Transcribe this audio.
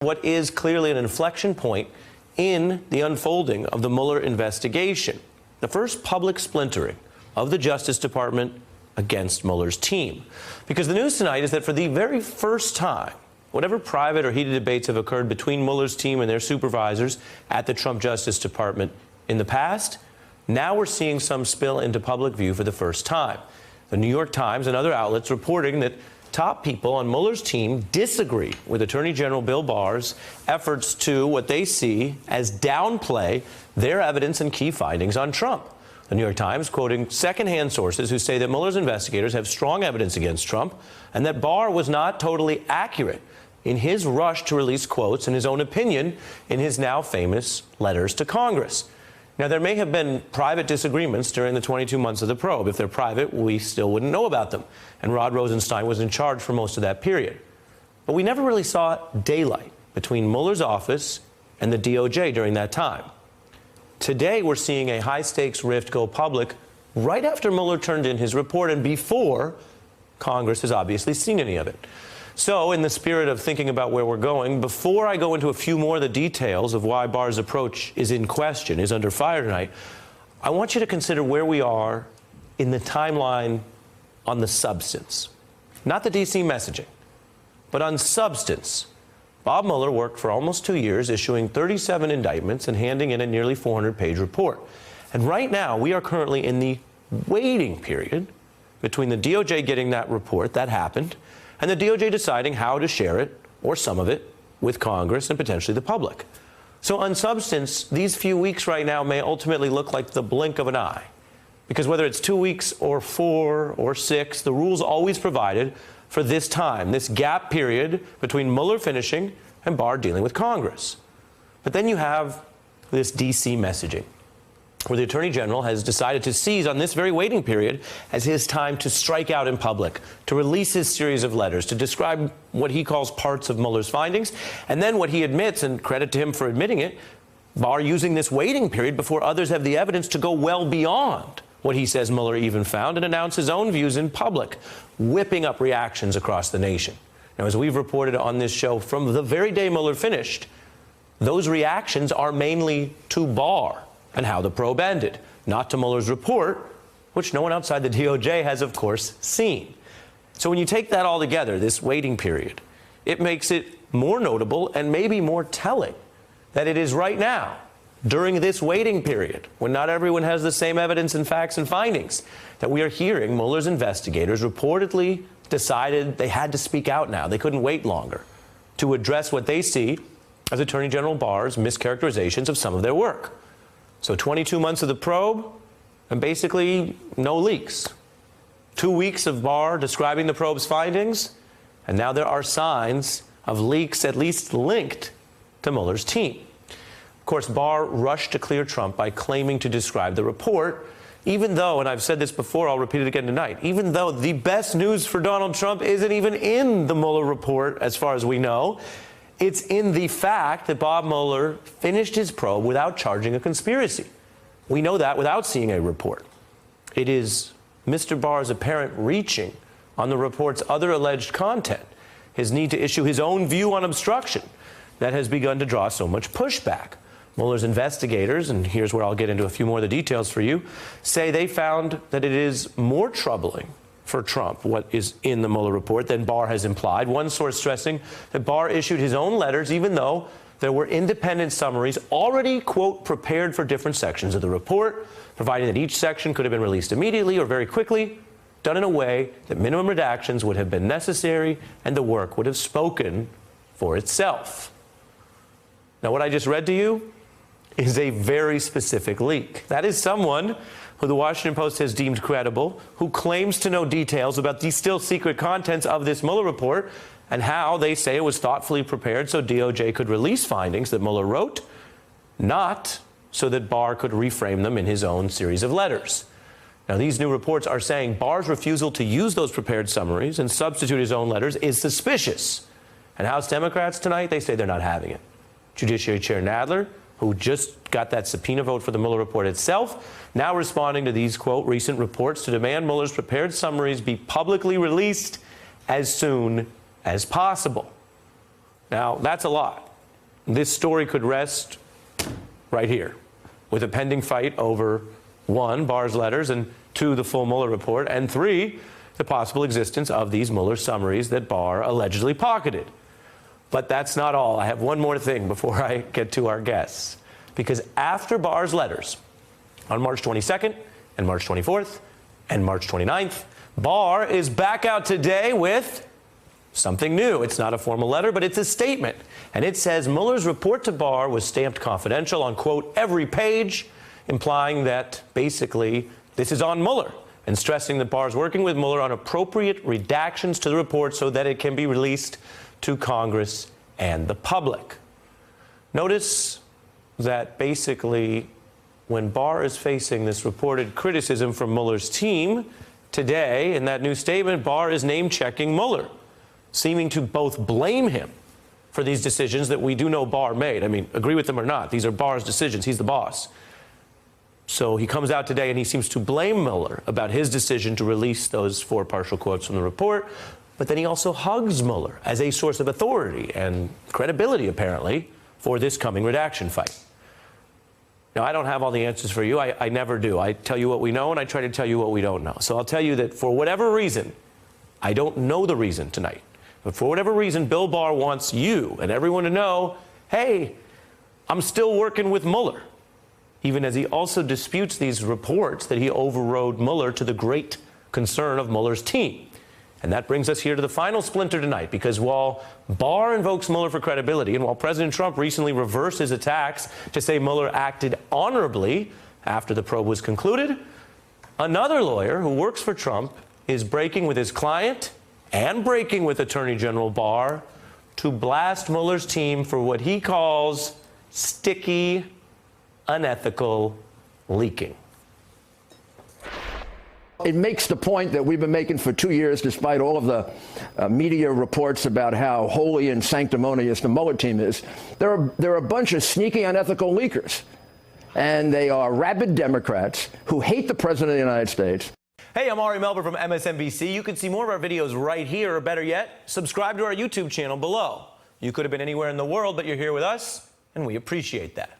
what is clearly an inflection point in the unfolding of the Mueller investigation. The first public splintering of the Justice Department against Mueller's team. Because the news tonight is that for the very first time, whatever private or heated debates have occurred between Mueller's team and their supervisors at the Trump Justice Department in the past, now we're seeing some spill into public view for the first time. The New York Times and other outlets reporting that top people on Mueller's team disagree with Attorney General Bill Barr's efforts to what they see as downplay their evidence and key findings on Trump. The New York Times quoting secondhand sources who say that Mueller's investigators have strong evidence against Trump and that Barr was not totally accurate in his rush to release quotes and his own opinion in his now famous letters to Congress. Now, there may have been private disagreements during the 22 months of the probe. If they're private, we still wouldn't know about them. And Rod Rosenstein was in charge for most of that period. But we never really saw daylight between Mueller's office and the DOJ during that time. Today, we're seeing a high-stakes rift go public right after Mueller turned in his report and before Congress has obviously seen any of it. So, in the spirit of thinking about where we're going, before I go into a few more of the details of why Barr's approach is in question, is under fire tonight, I want you to consider where we are in the timeline on the substance. Not the D.C. messaging, but on substance. Bob Mueller worked for almost 2 years, issuing 37 indictments and handing in a nearly 400-page report. And right now, we are currently in the waiting period between the DOJ getting that report, that happened, and the DOJ deciding how to share it, or some of it, with Congress and potentially the public. So on substance, these few weeks right now may ultimately look like the blink of an eye. Because whether it's 2 weeks or 4 or 6, the rules always provided for this time, this gap period between Mueller finishing and Barr dealing with Congress. But then you have this D.C. messaging, where the Attorney General has decided to seize on this very waiting period as his time to strike out in public, to release his series of letters, to describe what he calls parts of Mueller's findings, and then what he admits, and credit to him for admitting it, Barr using this waiting period before others have the evidence to go well beyond what he says Mueller even found and announce his own views in public, whipping up reactions across the nation. Now, as we've reported on this show, from the very day Mueller finished, those reactions are mainly to Barr and how the probe ended, not to Mueller's report, which no one outside the DOJ has, of course, seen. So when you take that all together, this waiting period, it makes it more notable and maybe more telling that it is right now, during this waiting period, when not everyone has the same evidence and facts and findings, that we are hearing Mueller's investigators reportedly decided they had to speak out now. They couldn't wait longer to address what they see as Attorney General Barr's mischaracterizations of some of their work. So 22 months of the probe and basically no leaks. 2 weeks of Barr describing the probe's findings, and now there are signs of leaks at least linked to Mueller's team. Of course, Barr rushed to clear Trump by claiming to describe the report, even though, and I've said this before, I'll repeat it again tonight, even though the best news for Donald Trump isn't even in the Mueller report, as far as we know. It's in the fact that Bob Mueller finished his probe without charging a conspiracy. We know that without seeing a report. It is Mr. Barr's apparent reaching on the report's other alleged content, his need to issue his own view on obstruction, that has begun to draw so much pushback. Mueller's investigators, and here's where I'll get into a few more of the details for you, say they found that it is more troubling for Trump, what is in the Mueller report, than Barr has implied. One source stressing that Barr issued his own letters, even though there were independent summaries already, quote, prepared for different sections of the report, providing that each section could have been released immediately or very quickly, done in a way that minimum redactions would have been necessary and the work would have spoken for itself. Now, what I just read to you is a very specific leak. That is someone who the Washington Post has deemed credible, who claims to know details about the still secret contents of this Mueller report and how they say it was thoughtfully prepared so DOJ could release findings that Mueller wrote, not so that Barr could reframe them in his own series of letters. Now, these new reports are saying Barr's refusal to use those prepared summaries and substitute his own letters is suspicious. And House Democrats tonight, they say they're not having it. Judiciary Chair Nadler, who just got that subpoena vote for the Mueller report itself, now responding to these, quote, recent reports to demand Mueller's prepared summaries be publicly released as soon as possible. Now, that's a lot. this story could rest right here, with a pending fight over 1, Barr's letters, and 2, the full Mueller report, and 3, the possible existence of these Mueller summaries that Barr allegedly pocketed. But that's not all. I have one more thing before I get to our guests. Because after Barr's letters on March 22nd and March 24th and March 29th, Barr is back out today with something new. It's not a formal letter, but it's a statement. And it says Mueller's report to Barr was stamped confidential on, quote, every page, implying that basically this is on Mueller, and stressing that Barr is working with Mueller on appropriate redactions to the report so that it can be released to Congress and the public. Notice that basically when Barr is facing this reported criticism from Mueller's team, today in that new statement, Barr is name-checking Mueller, seeming to both blame him for these decisions that we do know Barr made. I mean, agree with them or not, these are Barr's decisions. He's the boss. So he comes out today and he seems to blame Mueller about his decision to release those 4 partial quotes from the report. But then he also hugs Mueller as a source of authority and credibility, apparently, for this coming redaction fight. Now, I don't have all the answers for you. I never do. I tell you what we know, and I try to tell you what we don't know. So I'll tell you that for whatever reason, I don't know the reason tonight, but for whatever reason, Bill Barr wants you and everyone to know, hey, I'm still working with Mueller, even as he also disputes these reports that he overrode Mueller to the great concern of Mueller's team. And that brings us here to the final splinter tonight, because while Barr invokes Mueller for credibility, and while President Trump recently reversed his attacks to say Mueller acted honorably after the probe was concluded, another lawyer who works for Trump is breaking with his client and breaking with Attorney General Barr to blast Mueller's team for what he calls sticky, unethical leaking. It makes the point that we've been making for 2 years, despite all of the media reports about how holy and sanctimonious the Mueller team is. They're a bunch of sneaky, unethical leakers. And they are rabid Democrats who hate the President of the United States. Hey, I'm Ari Melber from MSNBC. You can see more of our videos right here, or better yet, subscribe to our YouTube channel below. You could have been anywhere in the world, but you're here with us, and we appreciate that.